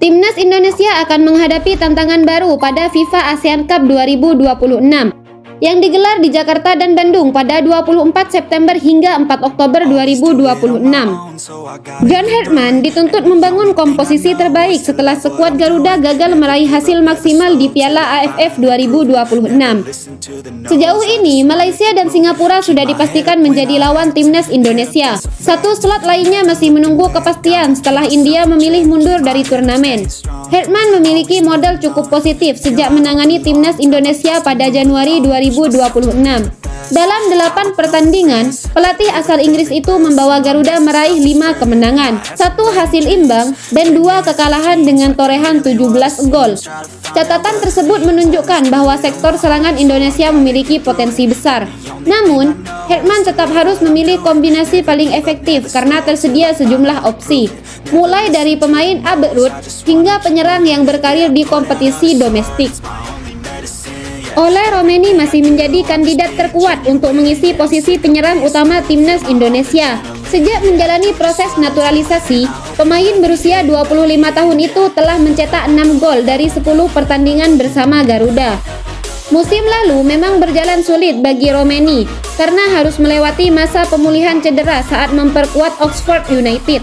Timnas Indonesia akan menghadapi tantangan baru pada FIFA ASEAN Cup 2026 yang digelar di Jakarta dan Bandung pada 24 September hingga 4 Oktober 2026. John Herdman dituntut membangun komposisi terbaik setelah skuad Garuda gagal meraih hasil maksimal di Piala AFF 2026. Sejauh ini, Malaysia dan Singapura sudah dipastikan menjadi lawan Timnas Indonesia. Satu slot lainnya masih menunggu kepastian setelah India memilih mundur dari turnamen. Herdman memiliki modal cukup positif sejak menangani Timnas Indonesia pada Januari 2026. Dalam 8 pertandingan, pelatih asal Inggris itu membawa Garuda meraih 5 kemenangan, 1 hasil imbang, dan 2 kekalahan dengan torehan 17 gol. Catatan tersebut menunjukkan bahwa sektor serangan Indonesia memiliki potensi besar. Namun, Herdman tetap harus memilih kombinasi paling efektif karena tersedia sejumlah opsi, mulai dari pemain aberut hingga penyerang yang berkarir di kompetisi domestik. Ole Romeni masih menjadi kandidat terkuat untuk mengisi posisi penyerang utama Timnas Indonesia. Sejak menjalani proses naturalisasi, pemain berusia 25 tahun itu telah mencetak 6 gol dari 10 pertandingan bersama Garuda. Musim lalu memang berjalan sulit bagi Romeni karena harus melewati masa pemulihan cedera saat memperkuat Oxford United.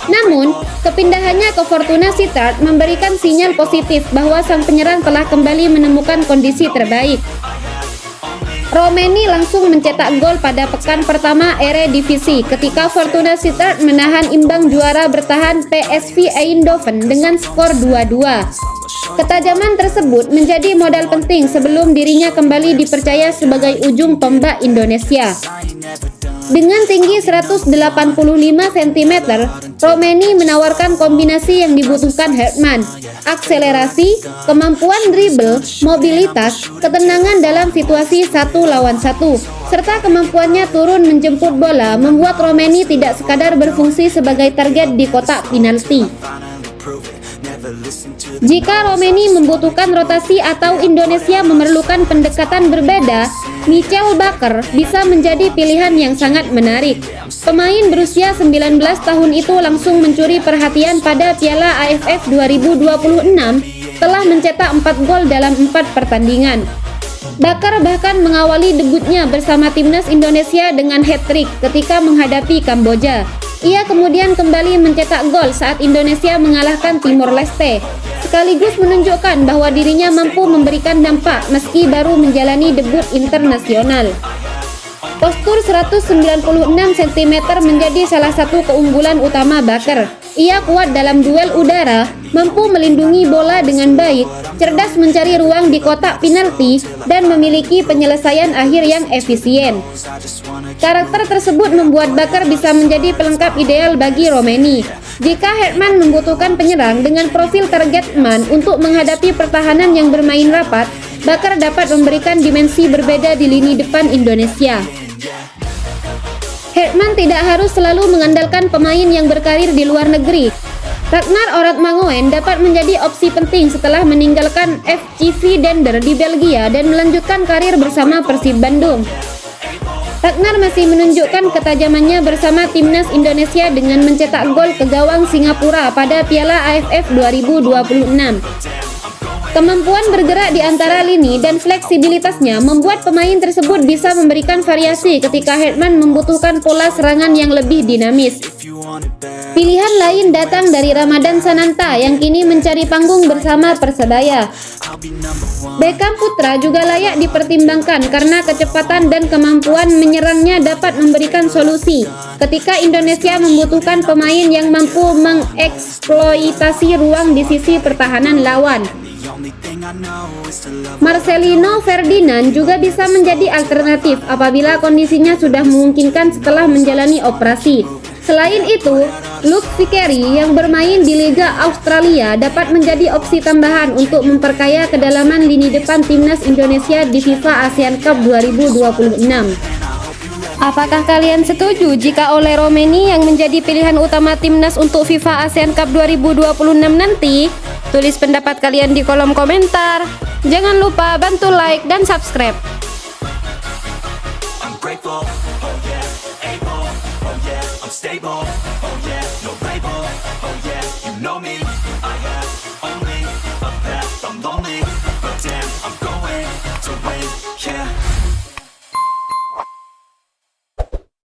Namun, kepindahannya ke Fortuna Sittard memberikan sinyal positif bahwa sang penyerang telah kembali menemukan kondisi terbaik. Romeni langsung mencetak gol pada pekan pertama Eredivisie ketika Fortuna Sittard menahan imbang juara bertahan PSV Eindhoven dengan skor 2-2. Ketajaman tersebut menjadi modal penting sebelum dirinya kembali dipercaya sebagai ujung tombak Indonesia. Dengan tinggi 185 cm, Romeni menawarkan kombinasi yang dibutuhkan Herdman: akselerasi, kemampuan dribble, mobilitas, ketenangan dalam situasi 1 lawan 1, serta kemampuannya turun menjemput bola membuat Romeni tidak sekadar berfungsi sebagai target di kotak penalti. Jika Romeni membutuhkan rotasi atau Indonesia memerlukan pendekatan berbeda, Michel Bakker bisa menjadi pilihan yang sangat menarik. Pemain berusia 19 tahun itu langsung mencuri perhatian pada Piala AFF 2026, telah mencetak 4 gol dalam 4 pertandingan. Bakker bahkan mengawali debutnya bersama Timnas Indonesia dengan hat-trick ketika menghadapi Kamboja. Ia kemudian kembali mencetak gol saat Indonesia mengalahkan Timor Leste, sekaligus menunjukkan bahwa dirinya mampu memberikan dampak meski baru menjalani debut internasional. Postur 196 cm menjadi salah satu keunggulan utama Bakker. Ia kuat dalam duel udara, mampu melindungi bola dengan baik, cerdas mencari ruang di kotak penalti, dan memiliki penyelesaian akhir yang efisien. Karakter tersebut membuat Bakker bisa menjadi pelengkap ideal bagi Romeni. Jika Herdman membutuhkan penyerang dengan profil target man untuk menghadapi pertahanan yang bermain rapat, Bakker dapat memberikan dimensi berbeda di lini depan Indonesia. Herdman tidak harus selalu mengandalkan pemain yang berkarir di luar negeri. Ragnar Oratmangoen dapat menjadi opsi penting setelah meninggalkan FCV Dender di Belgia dan melanjutkan karir bersama Persib Bandung. Ragnar masih menunjukkan ketajamannya bersama Timnas Indonesia dengan mencetak gol ke gawang Singapura pada Piala AFF 2026. Kemampuan bergerak di antara lini dan fleksibilitasnya membuat pemain tersebut bisa memberikan variasi ketika Herdman membutuhkan pola serangan yang lebih dinamis. Pilihan lain datang dari Ramadan Sananta yang kini mencari panggung bersama Persebaya. Beckham Putra juga layak dipertimbangkan karena kecepatan dan kemampuan menyerangnya dapat memberikan solusi ketika Indonesia membutuhkan pemain yang mampu mengeksploitasi ruang di sisi pertahanan lawan. Marcelino Ferdinand juga bisa menjadi alternatif apabila kondisinya sudah memungkinkan setelah menjalani operasi. Selain itu, Luke Vickery yang bermain di Liga Australia dapat menjadi opsi tambahan untuk memperkaya kedalaman lini depan Timnas Indonesia di FIFA ASEAN Cup 2026. Apakah kalian setuju jika Ole Romeni yang menjadi pilihan utama Timnas untuk FIFA ASEAN Cup 2026 nanti? Tulis pendapat kalian di kolom komentar. Jangan lupa bantu like dan subscribe. Stable, oh yeah, no label, oh yeah, you know me, I have Yeah.